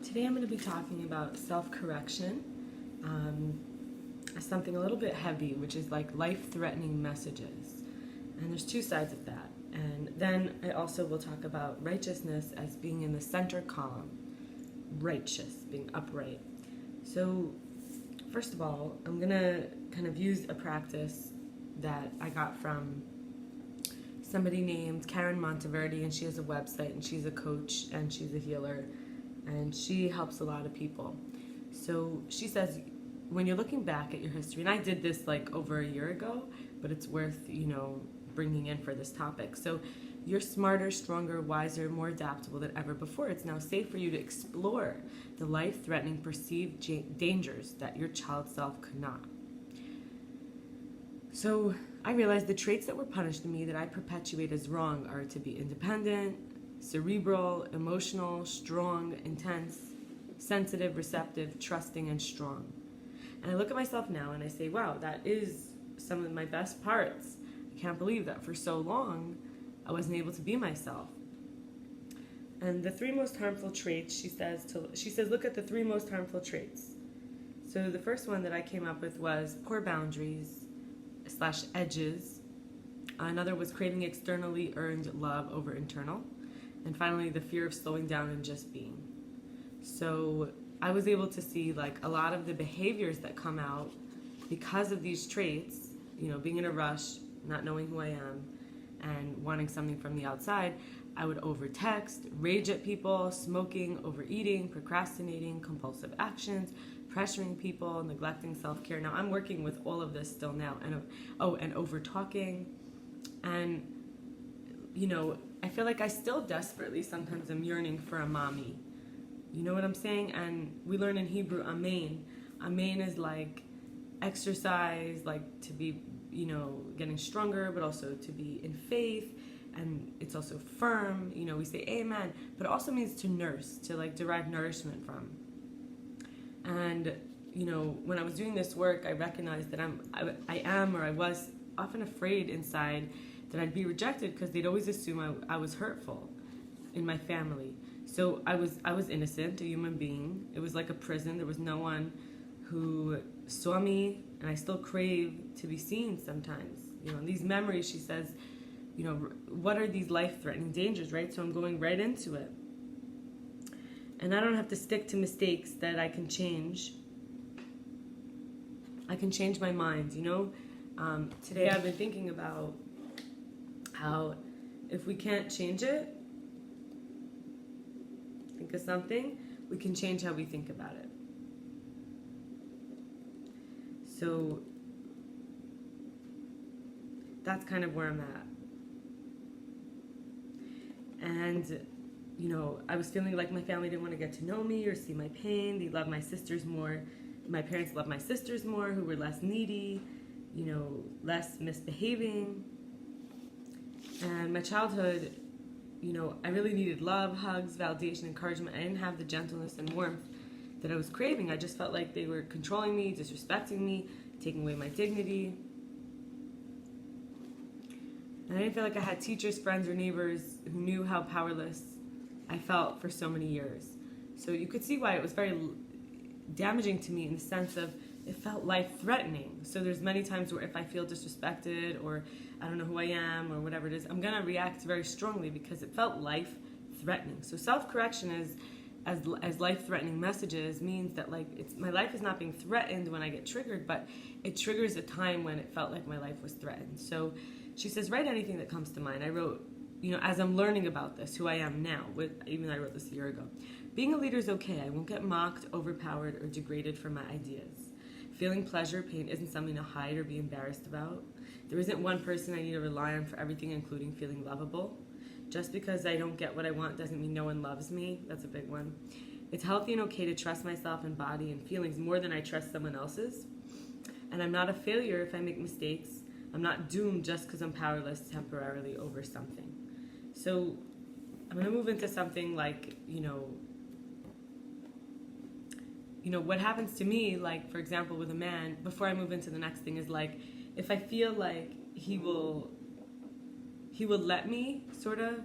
Today I'm going to be talking about self-correction, as something a little bit heavy, which is like life-threatening messages. And there's two sides of that. And then I also will talk about righteousness as being in the center column, righteous, being upright. So first of all, I'm going to kind of use a practice that I got from somebody named Karen Monteverde, and she has a website, and she's a coach, and she's a healer, and she helps a lot of people. So she says, when you're looking back at your history, and I did this like over a year ago, but it's worth, bringing in for this topic. So you're smarter, stronger, wiser, more adaptable than ever before. It's now safe for you to explore the life-threatening perceived dangers that your child self could not. So I realized the traits that were punished in me that I perpetuate as wrong are to be independent, cerebral, emotional, strong, intense, sensitive, receptive, trusting, and strong. And I look at myself now and I say, wow, that is some of my best parts. I can't believe that for so long I wasn't able to be myself. And the three most harmful traits, she says, look at the three most harmful traits. So the first one that I came up with was poor boundaries / edges. Another was craving externally earned love over internal. And finally, the fear of slowing down and just being. So I was able to see like a lot of the behaviors that come out because of these traits, being in a rush, not knowing who I am, and wanting something from the outside. I would over-text, rage at people, smoking, overeating, procrastinating, compulsive actions, pressuring people, neglecting self-care. Now I'm working with all of this still now, and over-talking, and I feel like I still desperately sometimes am yearning for a mommy. You know what I'm saying? And we learn in Hebrew, amen. Amen is like exercise, like to be, getting stronger, but also to be in faith. And it's also firm. We say amen, but it also means to nurse, to like derive nourishment from. And, when I was doing this work, I recognized that I was often afraid inside that I'd be rejected because they'd always assume I was hurtful in my family. So I was innocent, a human being. It was like a prison. There was no one who saw me, and I still crave to be seen sometimes. These memories, she says, what are these life-threatening dangers, right? So I'm going right into it. And I don't have to stick to mistakes that I can change. I can change my mind, Today I've been thinking about how if we can't change it, think of something, we can change how we think about it. So that's kind of where I'm at. And, I was feeling like my family didn't want to get to know me or see my pain. They loved my sisters more. My parents loved my sisters more, who were less needy, less misbehaving. And my childhood, I really needed love, hugs, validation, encouragement. I didn't have the gentleness and warmth that I was craving. I just felt like they were controlling me, disrespecting me, taking away my dignity. And I didn't feel like I had teachers, friends, or neighbors who knew how powerless I felt for so many years. So you could see why it was very damaging to me in the sense of it felt life-threatening. So there's many times where if I feel disrespected or I don't know who I am or whatever it is, I'm going to react very strongly because it felt life-threatening. So self-correction is as life-threatening messages means that my life is not being threatened when I get triggered, but it triggers a time when it felt like my life was threatened. So she says, write anything that comes to mind. I wrote, as I'm learning about this, who I am now, even though I wrote this a year ago. Being a leader is okay. I won't get mocked, overpowered, or degraded for my ideas. Feeling pleasure, pain isn't something to hide or be embarrassed about. There isn't one person I need to rely on for everything, including feeling lovable. Just because I don't get what I want doesn't mean no one loves me. That's a big one. It's healthy and okay to trust myself and body and feelings more than I trust someone else's. And I'm not a failure if I make mistakes. I'm not doomed just because I'm powerless temporarily over something. So I'm going to move into something like, what happens to me, like, for example, with a man, before I move into the next thing, is like, if I feel like he will let me, sort of,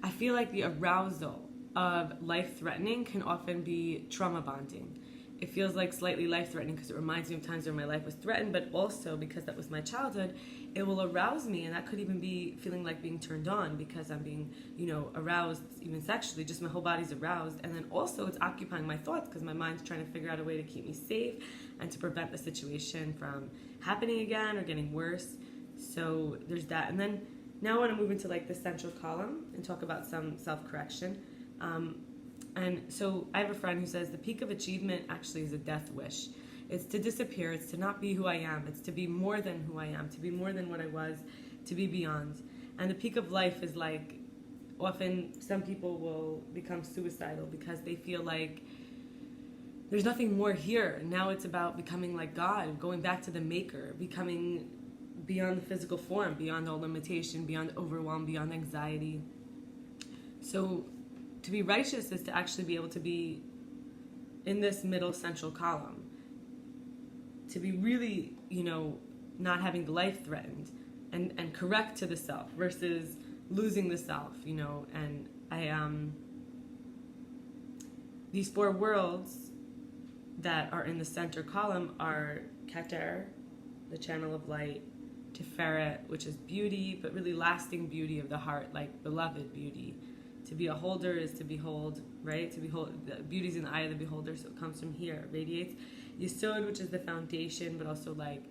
I feel like the arousal of life-threatening can often be trauma bonding. It feels like slightly life-threatening because it reminds me of times where my life was threatened, but also because that was my childhood, it will arouse me, and that could even be feeling like being turned on because I'm being, aroused even sexually, just my whole body's aroused. And then also it's occupying my thoughts because my mind's trying to figure out a way to keep me safe and to prevent the situation from happening again or getting worse. So there's that. And then now I want to move into like the central column and talk about some self-correction. And so I have a friend who says the peak of achievement actually is a death wish. It's to disappear. It's to not be who I am. It's to be more than who I am, to be more than what I was, to be beyond. And the peak of life is like, often some people will become suicidal because they feel like there's nothing more here. Now it's about becoming like God, going back to the maker, becoming beyond the physical form, beyond all limitation, beyond overwhelm, beyond anxiety. So to be righteous is to actually be able to be in this middle central column. To be really, not having the life threatened and correct to the self versus losing the self, and these four worlds that are in the center column are Keter, the channel of light, Tiferet, which is beauty, but really lasting beauty of the heart, like beloved beauty. To be a holder is to behold, right? To behold, the beauty's in the eye of the beholder, so it comes from here, it radiates. Yesod, which is the foundation, but also like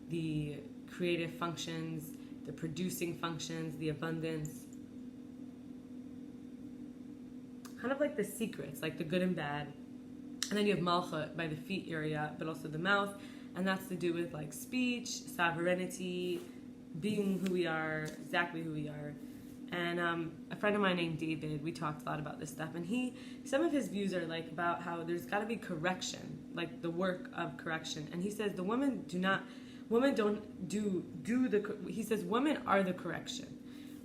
the creative functions, the producing functions, the abundance. Kind of like the secrets, like the good and bad. And then you have Malchut by the feet area, but also the mouth. And that's to do with like speech, sovereignty, being who we are, exactly who we are. And a friend of mine named David, we talked a lot about this stuff, and some of his views are like about how there's got to be correction, like the work of correction. And he says women are the correction.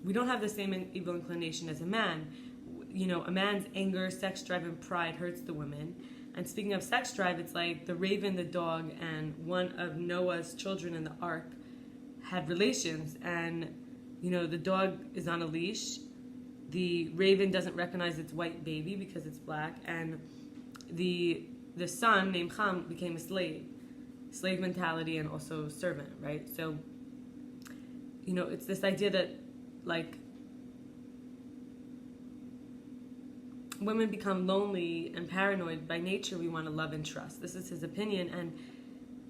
We don't have the same evil inclination as a man. A man's anger, sex drive, and pride hurts the women. And speaking of sex drive, it's like the raven, the dog, and one of Noah's children in the ark had relations, and the dog is on a leash. The raven doesn't recognize its white baby because it's black, and the son named Ham became a slave mentality, and also servant, right? So, it's this idea that like women become lonely and paranoid by nature. We want to love and trust. This is his opinion, and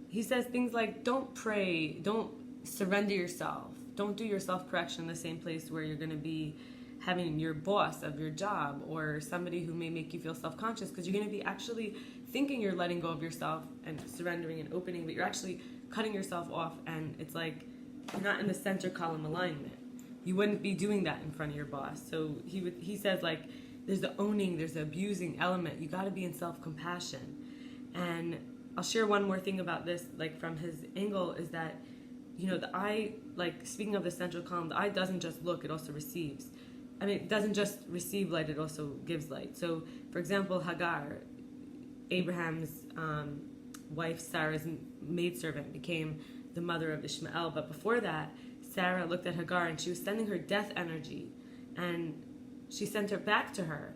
he says things like, don't pray, don't surrender yourself. Don't do your self-correction in the same place where you're going to be having your boss of your job or somebody who may make you feel self-conscious, because you're going to be actually thinking you're letting go of yourself and surrendering and opening, but you're actually cutting yourself off, and it's like you're not in the center column alignment. You wouldn't be doing that in front of your boss. So he says like there's the owning, there's the abusing element. You got to be in self-compassion. And I'll share one more thing about this, like from his angle, is that the eye, like speaking of the central column, the eye doesn't just look, it also receives. I mean, it doesn't just receive light, it also gives light. So, for example, Hagar, Abraham's wife, Sarah's maidservant, became the mother of Ishmael. But before that, Sarah looked at Hagar and she was sending her death energy. And she sent her back to her.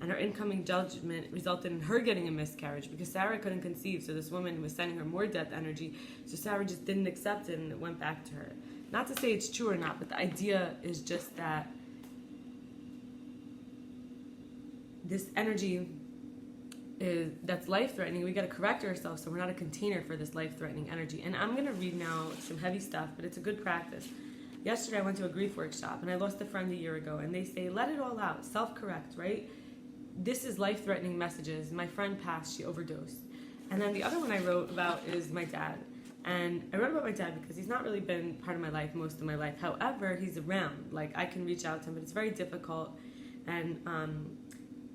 And her incoming judgment resulted in her getting a miscarriage because Sarah couldn't conceive. So this woman was sending her more death energy. So Sarah just didn't accept it and it went back to her. Not to say it's true or not, but the idea is just that this energy that's life-threatening. We got to correct ourselves so we're not a container for this life-threatening energy. And I'm going to read now some heavy stuff, but it's a good practice. Yesterday I went to a grief workshop and I lost a friend a year ago, and they say, let it all out, self-correct, right? This is life-threatening messages. My friend passed, she overdosed. And then the other one I wrote about is my dad. And I wrote about my dad because he's not really been part of my life most of my life. However, he's around. Like, I can reach out to him, but it's very difficult. And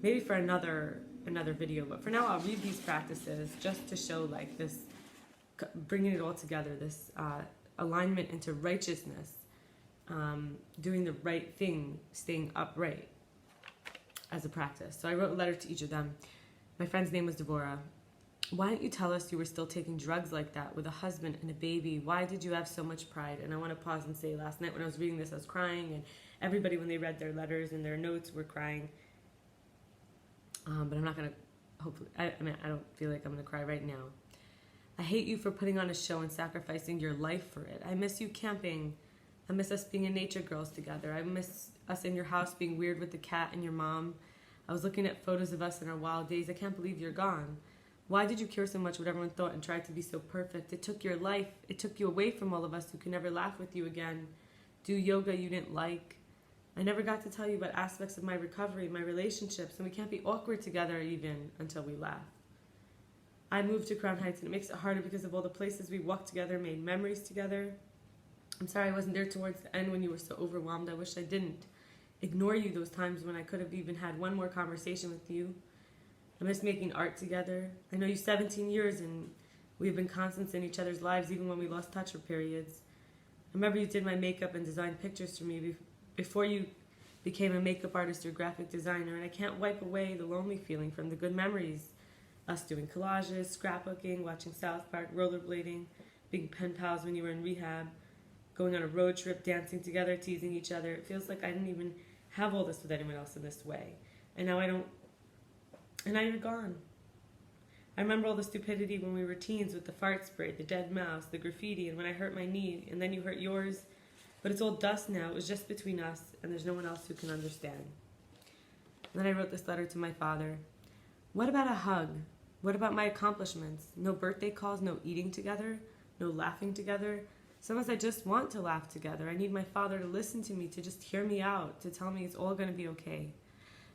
maybe for another video. But for now, I'll read these practices just to show, like, this, bringing it all together, this alignment into righteousness, doing the right thing, staying upright as a practice. So I wrote a letter to each of them. My friend's name was Devorah. Why didn't you tell us you were still taking drugs like that with a husband and a baby? Why did you have so much pride? And I want to pause and say, last night when I was reading this, I was crying, everybody, when they read their letters and their notes, were crying. But I'm not going to, hopefully, I don't feel like I'm going to cry right now. I hate you for putting on a show and sacrificing your life for it. I miss you camping. I miss us being in nature girls together. I miss us in your house being weird with the cat and your mom. I was looking at photos of us in our wild days. I can't believe you're gone. Why did you care so much what everyone thought and tried to be so perfect? It took your life. It took you away from all of us who can never laugh with you again. Do yoga you didn't like. I never got to tell you about aspects of my recovery, my relationships, and we can't be awkward together even until we laugh. I moved to Crown Heights, and it makes it harder because of all the places we walked together, made memories together. I'm sorry I wasn't there towards the end when you were so overwhelmed. I wish I didn't ignore you those times when I could have even had one more conversation with you. I miss making art together. I know you 17 years, and we've been constants in each other's lives even when we lost touch for periods. I remember you did my makeup and designed pictures for me before you became a makeup artist or graphic designer, and I can't wipe away the lonely feeling from the good memories. Us doing collages, scrapbooking, watching South Park, rollerblading, being pen pals when you were in rehab, going on a road trip, dancing together, teasing each other. It feels like I didn't even have all this with anyone else in this way. And now I don't, and now you're gone. I remember all the stupidity when we were teens with the fart spray, the dead mouse, the graffiti, and when I hurt my knee, and then you hurt yours. But it's all dust now. It was just between us, and there's no one else who can understand. And then I wrote this letter to my father. What about a hug? What about my accomplishments? No birthday calls, no eating together, no laughing together. Sometimes I just want to laugh together. I need my father to listen to me, to just hear me out, to tell me it's all going to be okay.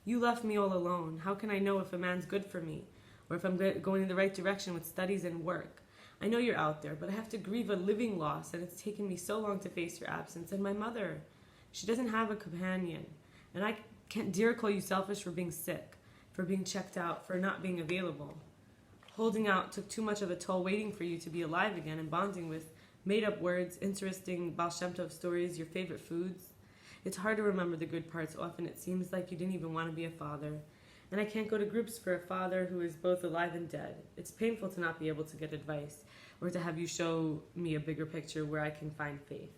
You left me all alone. How can I know if a man's good for me, or if I'm going in the right direction with studies and work? I know you're out there, but I have to grieve a living loss, and it's taken me so long to face your absence. And my mother, she doesn't have a companion. And I can't dare call you selfish for being sick, for being checked out, for not being available. Holding out took too much of a toll, waiting for you to be alive again and bonding with made-up words, interesting Baal Shem Tov stories, your favorite foods. It's hard to remember the good parts. Often it seems like you didn't even want to be a father. And I can't go to groups for a father who is both alive and dead. It's painful to not be able to get advice or to have you show me a bigger picture where I can find faith.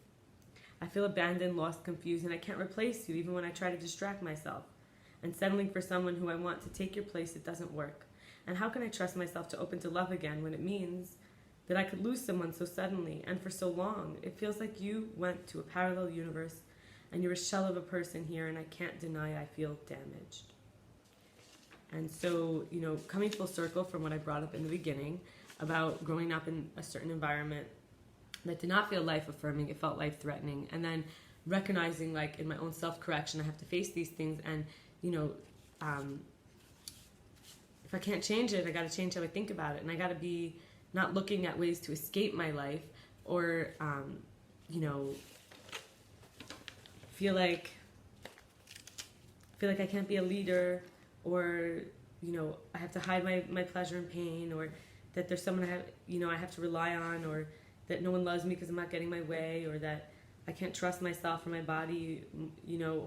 I feel abandoned, lost, confused, and I can't replace you even when I try to distract myself. And settling for someone who I want to take your place, it doesn't work. And how can I trust myself to open to love again when it means that I could lose someone so suddenly and for so long? It feels like you went to a parallel universe and you're a shell of a person here, and I can't deny I feel damaged. And so, coming full circle from what I brought up in the beginning about growing up in a certain environment that did not feel life-affirming, it felt life-threatening, and then recognizing, like, in my own self-correction, I have to face these things, and, if I can't change it, I got to change how I think about it, and I got to be not looking at ways to escape my life or, feel like I can't be a leader, or, I have to hide my pleasure and pain, or that there's someone I have to rely on, or that no one loves me because I'm not getting my way, or that I can't trust myself or my body,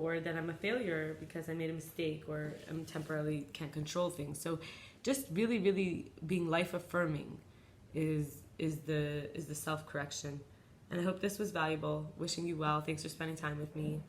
or that I'm a failure because I made a mistake, or I'm temporarily can't control things. So just really, really being life-affirming is the self-correction. And I hope this was valuable. Wishing you well. Thanks for spending time with me.